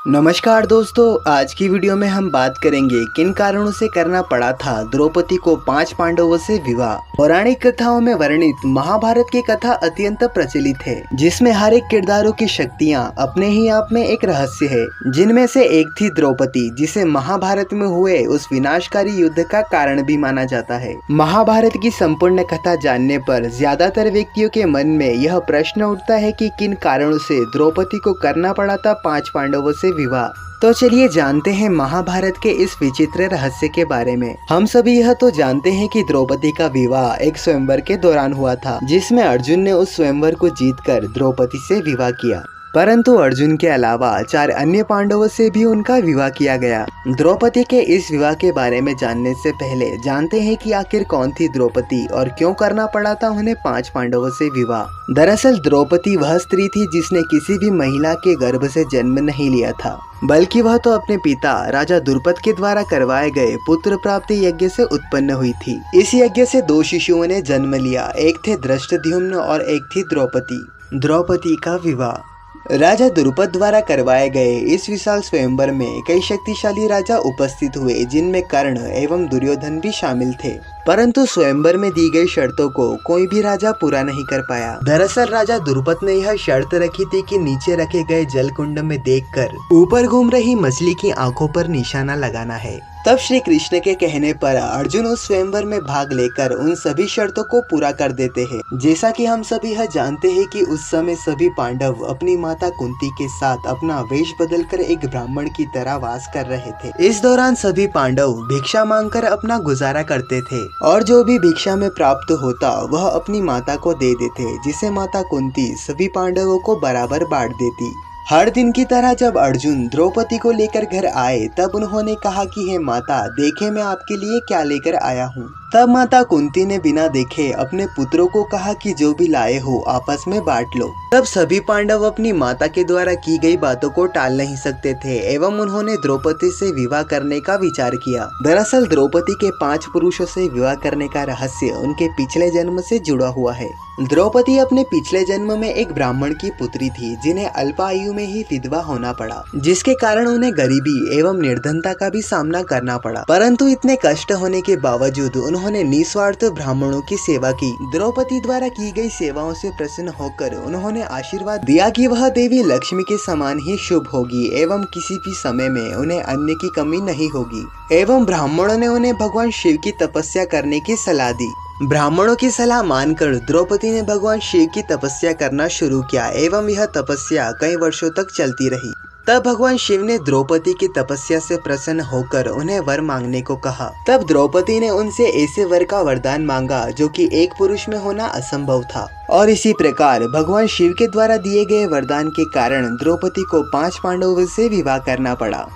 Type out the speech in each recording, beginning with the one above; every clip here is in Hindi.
नमस्कार दोस्तों, आज की वीडियो में हम बात करेंगे किन कारणों से करना पड़ा था द्रौपदी को 5 पांडवों से विवाह। पौराणिक कथाओं में वर्णित महाभारत की कथा अत्यंत प्रचलित है, जिसमें हर एक किरदारों की शक्तियां अपने ही आप में एक रहस्य है। जिनमें से एक थी द्रौपदी, जिसे महाभारत में हुए उस विनाशकारी युद्ध का कारण भी माना जाता है। महाभारत की संपूर्ण कथा जानने पर ज्यादातर व्यक्तियों के मन में यह प्रश्न उठता है कि किन कारणों से द्रौपदी को करना पड़ा था 5 पांडवों से विवाह। तो चलिए जानते हैं महाभारत के इस विचित्र रहस्य के बारे में। हम सभी यह तो जानते हैं कि द्रौपदी का विवाह एक स्वयंवर के दौरान हुआ था, जिसमें अर्जुन ने उस स्वयंवर को जीतकर द्रौपदी से विवाह किया। परंतु अर्जुन के अलावा 4 अन्य पांडवों से भी उनका विवाह किया गया। द्रौपदी के इस विवाह के बारे में जानने से पहले जानते हैं कि आखिर कौन थी द्रौपदी और क्यों करना पड़ा था उन्हें 5 पांडवों से विवाह। दरअसल द्रौपदी वह स्त्री थी जिसने किसी भी महिला के गर्भ से जन्म नहीं लिया था, बल्कि वह तो अपने पिता राजा द्रुपद के द्वारा करवाए गए पुत्र प्राप्ति यज्ञ से उत्पन्न हुई थी। इस यज्ञ से 2 शिशुओं ने जन्म लिया, एक थे धृष्टद्युम्न और एक थी द्रौपदी। द्रौपदी का विवाह। राजा द्रुपद द्वारा करवाए गए इस विशाल स्वयंवर में कई शक्तिशाली राजा उपस्थित हुए, जिनमें कर्ण एवं दुर्योधन भी शामिल थे। परंतु स्वयंवर में दी गई शर्तों को कोई भी राजा पूरा नहीं कर पाया। दरअसल राजा द्रुपद ने यह शर्त रखी थी कि नीचे रखे गए जल कुंड में देखकर ऊपर घूम रही मछली की आंखों पर निशाना लगाना है। तब श्री कृष्ण के कहने पर अर्जुन उस स्वयंवर में भाग लेकर उन सभी शर्तों को पूरा कर देते हैं। जैसा कि हम सभी यह जानते हैं कि उस समय सभी पांडव अपनी माता कुंती के साथ अपना वेश बदलकर एक ब्राह्मण की तरह वास कर रहे थे। इस दौरान सभी पांडव भिक्षा मांगकर अपना गुजारा करते थे और जो भी भिक्षा में प्राप्त होता वह अपनी माता को दे देते, जिसे माता कुंती सभी पांडवों को बराबर बांट देती। हर दिन की तरह जब अर्जुन द्रौपदी को लेकर घर आए तब उन्होंने कहा कि हे माता, देखे मैं आपके लिए क्या लेकर आया हूँ। तब माता कुंती ने बिना देखे अपने पुत्रों को कहा कि जो भी लाए हो आपस में बांट लो। तब सभी पांडव अपनी माता के द्वारा की गई बातों को टाल नहीं सकते थे एवं उन्होंने द्रौपदी से विवाह करने का विचार किया। दरअसल द्रौपदी के 5 पुरुषों से विवाह करने का रहस्य उनके पिछले जन्म से जुड़ा हुआ है। द्रौपदी अपने पिछले जन्म में एक ब्राह्मण की पुत्री थी, जिन्हें अल्प आयु में ही विधवा होना पड़ा, जिसके कारण उन्हें गरीबी एवं निर्धनता का भी सामना करना पड़ा। परंतु इतने कष्ट होने के बावजूद उन्होंने निस्वार्थ ब्राह्मणों की सेवा की। द्रौपदी द्वारा की गई सेवाओं से प्रसन्न होकर उन्होंने आशीर्वाद दिया कि वह देवी लक्ष्मी के समान ही शुभ होगी एवं किसी भी समय में उन्हें अन्न की कमी नहीं होगी। एवं ब्राह्मणों ने उन्हें भगवान शिव की तपस्या करने की सलाह दी। ब्राह्मणों की सलाह मानकर द्रौपदी ने भगवान शिव की तपस्या करना शुरू किया एवं यह तपस्या कई वर्षों तक चलती रही। तब भगवान शिव ने द्रौपदी की तपस्या से प्रसन्न होकर उन्हें वर मांगने को कहा। तब द्रौपदी ने उनसे ऐसे वर का वरदान मांगा जो कि एक पुरुष में होना असंभव था। और इसी प्रकार भगवान शिव के द्वारा दिए गए वरदान के कारण द्रौपदी को 5 पांडवों से विवाह करना पड़ा।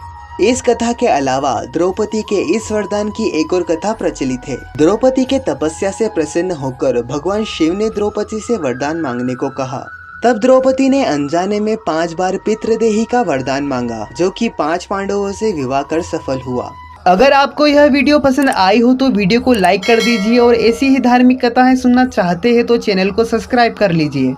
इस कथा के अलावा द्रौपदी के इस वरदान की एक और कथा प्रचलित है। द्रौपदी के तपस्या से प्रसन्न होकर भगवान शिव ने द्रौपदी से वरदान मांगने को कहा। तब द्रौपदी ने अनजाने में 5 बार पितृदेही का वरदान मांगा, जो कि 5 पांडवों से विवाह कर सफल हुआ। अगर आपको यह वीडियो पसंद आई हो तो वीडियो को लाइक कर दीजिए और ऐसी ही धार्मिक कथाएं सुनना चाहते हैं तो चैनल को सब्सक्राइब कर लीजिए।